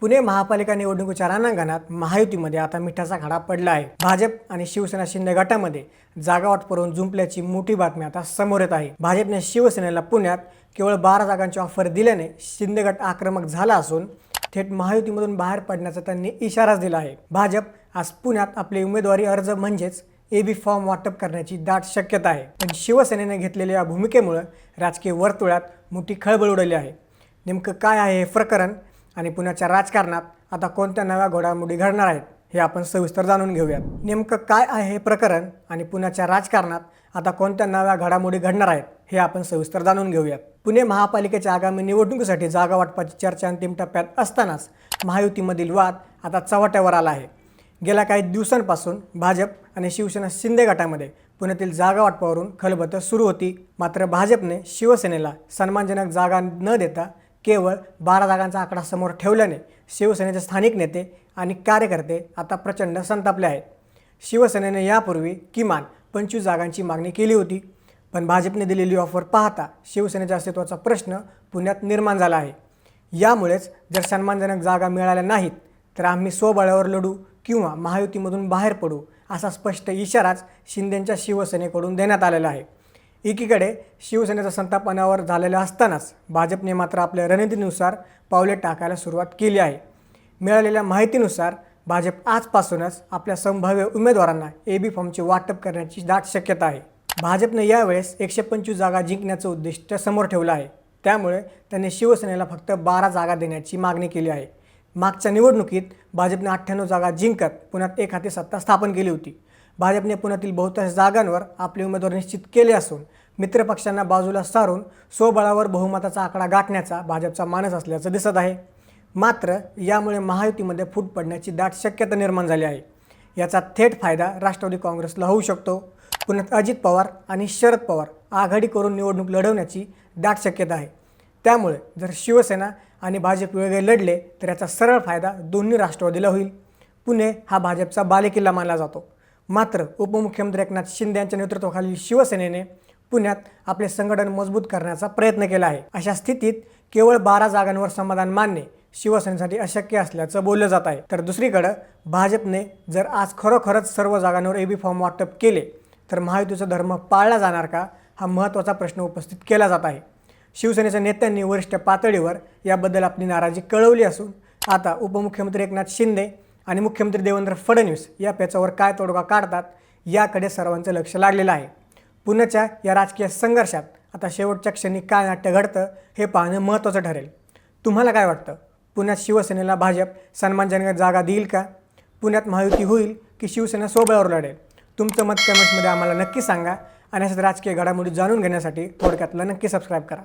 पुणे महापालिका निवडणुकीच्या रणांगणात महायुतीमध्ये आता मिठाचा खडा पडला आहे। भाजप आणि शिवसेना शिंदे गटामध्ये जागा वाटपावरून जुंपल्याची मोठी बातमी आता समोर येत आहे। भाजपने शिवसेनेला पुण्यात केवळ 12 जागांची ऑफर दिल्याने शिंदे गट आक्रमक झाला असून थेट महायुतीमधून बाहेर पडण्याचा त्यांनी इशाराच दिला आहे। भाजप आज पुण्यात आपले उमेदवारी अर्ज म्हणजेच एबी फॉर्म वाटप करण्याची दाट शक्यता आहे। पण शिवसेनेने घेतलेल्या भूमिकेमुळे राजकीय वर्तुळात मोठी खळबळ उडाली आहे। नेमकं काय आहे हे प्रकरण आणि पुण्याच्या राजकारणात आता कोणत्या नव्या घडामोडी घडणार आहेत हे आपण सविस्तर जाणून घेऊयात। नेमकं काय आहे हे प्रकरण आणि पुण्याच्या राजकारणात आता कोणत्या नव्या घडामोडी घडणार आहेत हे आपण सविस्तर जाणून घेऊयात। पुणे महापालिकेच्या आगामी निवडणुकीसाठी जागा वाटपाची चर्चा अंतिम टप्प्यात असतानाच महायुतीमधील वाद आता चव्हाट्यावर आला आहे। गेल्या काही दिवसांपासून भाजप आणि शिवसेना शिंदे गटामध्ये पुण्यातील जागा वाटपावरून खलबतं सुरू होती। मात्र भाजपने शिवसेनेला सन्मानजनक जागा न देता केवळ 12 जागांचा आकडा समोर ठेवल्याने शिवसेनेचे स्थानिक नेते आणि कार्यकर्ते आता प्रचंड संतापले आहेत। शिवसेनेने यापूर्वी किमान 25 जागांची मागणी केली होती, पण भाजपने दिलेली ऑफर पाहता शिवसेनेच्या अस्तित्वाचा प्रश्न पुण्यात निर्माण झाला आहे। यामुळेच जर सन्मानजनक जागा मिळाल्या नाहीत तर आम्ही स्वबळावर लढू किंवा महायुतीमधून बाहेर पडू असा स्पष्ट इशाराच शिंदेंच्या शिवसेनेकडून देण्यात आलेला आहे। एकीकडे शिवसेनेचा संताप अनावर झालेला असतानाच भाजपने मात्र आपल्या रणनीतीनुसार पावले टाकायला सुरुवात केली आहे। मिळालेल्या माहितीनुसार भाजप आजपासूनच आपल्या संभाव्य उमेदवारांना एबी फॉर्मचे वाटप करण्याची दाट शक्यता आहे। भाजपने यावेळेस 125 जागा जिंकण्याचं उद्दिष्ट समोर ठेवलं आहे। त्यामुळे त्यांनी शिवसेनेला फक्त 12 जागा देण्याची मागणी केली आहे। मागच्या निवडणुकीत भाजपने 98 जागा जिंकत पुण्यात एकहाती सत्ता स्थापन केली होती। भाजपने पुण्यातील बहुतांश जागांवर आपले उमेदवार निश्चित केले असून मित्रपक्षांना बाजूला सारून स्वबळावर बहुमताचा आकडा गाठण्याचा भाजपचा मानस असल्याचं दिसत आहे। मात्र यामुळे महायुतीमध्ये फूट पडण्याची दाट शक्यता निर्माण झाली आहे। याचा थेट फायदा राष्ट्रवादी काँग्रेसला होऊ शकतो। पुण्यात अजित पवार आणि शरद पवार आघाडी करून निवडणूक लढवण्याची दाट शक्यता आहे। त्यामुळे जर शिवसेना आणि भाजप वेगळे लढले तर याचा सरळ फायदा दोन्ही राष्ट्रवादीला होईल। पुणे हा भाजपचा बालेकिल्ला मानला जातो। मात्र उपमुख्यमंत्री एकनाथ शिंदे यांच्या नेतृत्वाखालील शिवसेनेने पुण्यात आपले संघटन मजबूत करण्याचा प्रयत्न केला आहे। अशा स्थितीत केवळ 12 जागांवर समाधान मानणे शिवसेनेसाठी अशक्य असल्याचं बोललं जात आहे। तर दुसरीकडे भाजपने जर आज खरोखरच सर्व जागांवर एबी फॉर्म वाटप केले तर महायुतीचा धर्म पाळला जाणार का हा महत्त्वाचा प्रश्न उपस्थित केला जात आहे। शिवसेनेच्या नेत्यांनी वरिष्ठ पातळीवर याबद्दल आपली नाराजी कळवली असून आता उपमुख्यमंत्री एकनाथ शिंदे आणि मुख्यमंत्री देवेंद्र फडणवीस या पेचावर काय तोडगा काढतात याकडे सर्वांचं लक्ष लागलेलं आहे। पुण्याच्या या राजकीय संघर्षात आता शेवटच्या क्षणी काय नाट्य घडतं हे पाहणं महत्त्वाचं ठरेल। तुम्हाला काय वाटतं? पुण्यात शिवसेनेला भाजप सन्मानजनक जागा देईल का? पुण्यात महायुती होईल की शिवसेना स्वबळावर लढेल? तुमचं मत कमेंट्समध्ये आम्हाला नक्की सांगा आणि अशाच राजकीय घडामोडी जाणून घेण्यासाठी थोडक्यातला नक्की सबस्क्राईब करा।